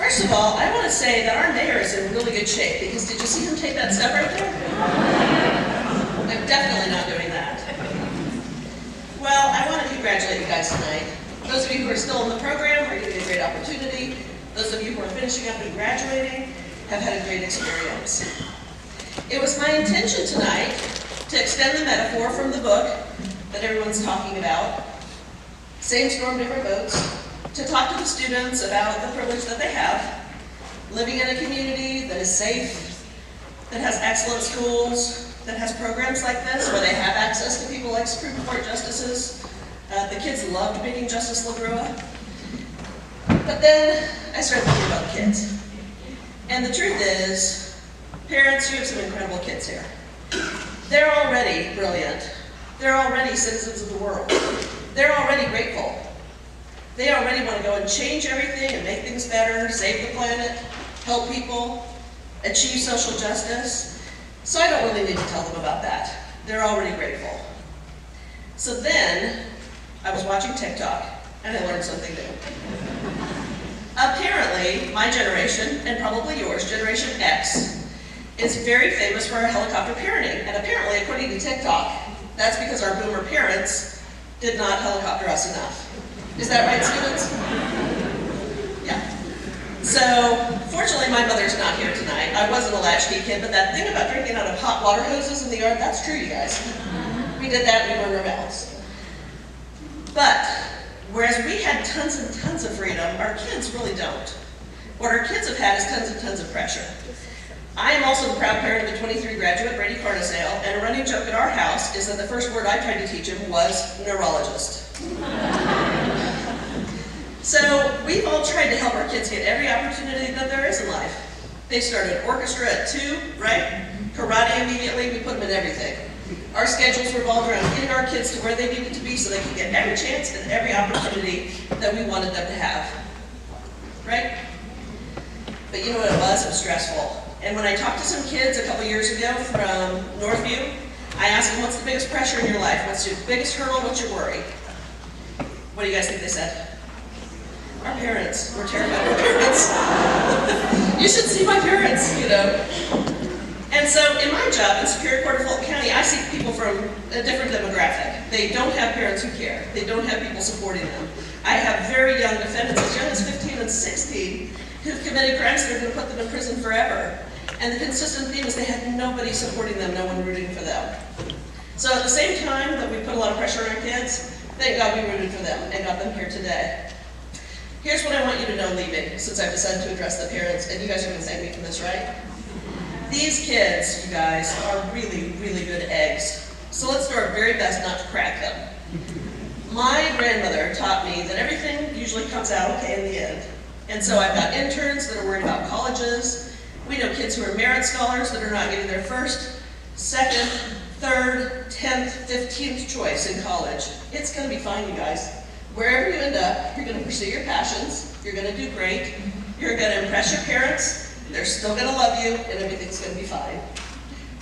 First of all, I want to say that our mayor is in really good shape, because did you see him take that step right there? I'm definitely not doing that. Well, I want to congratulate you guys tonight. Those of you who are still in the program are getting a great opportunity. Those of you who are finishing up and graduating have had a great experience. It was my intention tonight to extend the metaphor from the book that everyone's talking about, Same Storm, Different Boats, to talk to the students about the privilege that they have, living in a community that is safe, that has excellent schools, that has programs like this where they have access to people like Supreme Court justices. The kids loved meeting Justice LaGrua. But then I started thinking about the kids. And the truth is, parents, you have some incredible kids here. They're already brilliant. They're already citizens of the world. They're already grateful. They already want to go and change everything and make things better, save the planet, help people, achieve social justice. So I don't really need to tell them about that. They're already grateful. So then, I was watching TikTok, and I learned something new. Apparently, my generation, and probably yours, Generation X, is very famous for our helicopter parenting. And apparently, according to TikTok, that's because our boomer parents did not helicopter us enough. Is that right, students? Yeah. So, fortunately, my mother's not here tonight. I wasn't a latchkey kid, but that thing about drinking out of hot water hoses in the yard, that's true, you guys. We did that and we burned our mouths. But, whereas we had tons and tons of freedom, our kids really don't. What our kids have had is tons and tons of pressure. I am also the proud parent of a 23 graduate, Rachelle Carnesale, and a running joke at our house is that the first word I tried to teach him was neurologist. So we've all tried to help our kids get every opportunity that there is in life. They started orchestra at 2, right? Karate immediately, we put them in everything. Our schedules revolved around getting our kids to where they needed to be so they could get every chance and every opportunity that we wanted them to have, right? But you know what it was? It was stressful. And when I talked to some kids a couple years ago from Northview, I asked them, what's the biggest pressure in your life? What's your biggest hurdle? What's your worry? What do you guys think they said? Our parents. We're terrified of our parents. You should see my parents, you know. And so in my job in Superior Court of Fulton County, I see people from a different demographic. They don't have parents who care. They don't have people supporting them. I have very young defendants, as young as 15 and 16, who've committed crimes that are going to put them in prison forever. And the consistent theme is they had nobody supporting them, no one rooting for them. So at the same time that we put a lot of pressure on our kids, thank God we rooted for them and got them here today. Here's what I want you to know leaving, since I've decided to address the parents, and you guys are going to thank me for this, right? These kids, you guys, are really, really good eggs. So let's do our very best not to crack them. My grandmother taught me that everything usually comes out okay in the end. And so I've got interns that are worried about colleges. We know kids who are merit scholars that are not getting their first, second, third, 10th, 15th choice in college. It's going to be fine, you guys. Wherever you end up, you're going to pursue your passions, you're going to do great, you're going to impress your parents, they're still going to love you, and everything's going to be fine.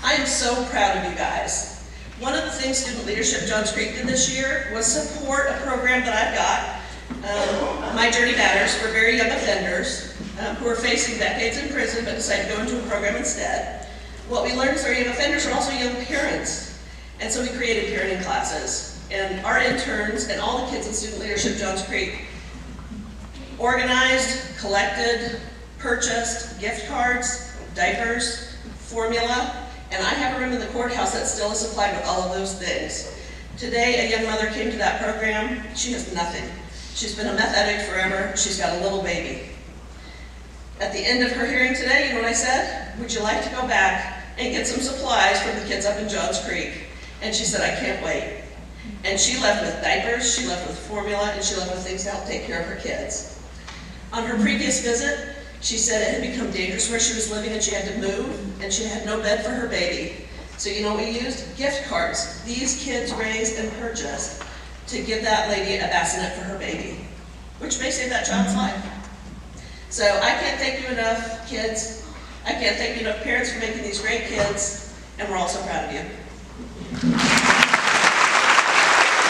I am so proud of you guys. One of the things Student Leadership Johns Creek did this year was support a program that I've got, My Journey Matters, for very young offenders who are facing decades in prison but decide to go into a program instead. What we learned is our young offenders are also young parents, and so we created parenting classes. And our interns and all the kids in Student Leadership Johns Creek organized, collected, purchased gift cards, diapers, formula, and I have a room in the courthouse that still is supplied with all of those things. Today, a young mother came to that program. She has nothing. She's been a meth addict forever. She's got a little baby. At the end of her hearing today, you know what I said? Would you like to go back and get some supplies from the kids up in Johns Creek? And she said, I can't wait. And she left with diapers, she left with formula, and she left with things to help take care of her kids. On her previous visit, she said it had become dangerous where she was living and she had to move, and she had no bed for her baby. So you know what we used? Gift cards. These kids raised and purchased to give that lady a bassinet for her baby, which may save that child's life. So I can't thank you enough, kids. I can't thank you enough, parents, for making these great kids, and we're all so proud of you.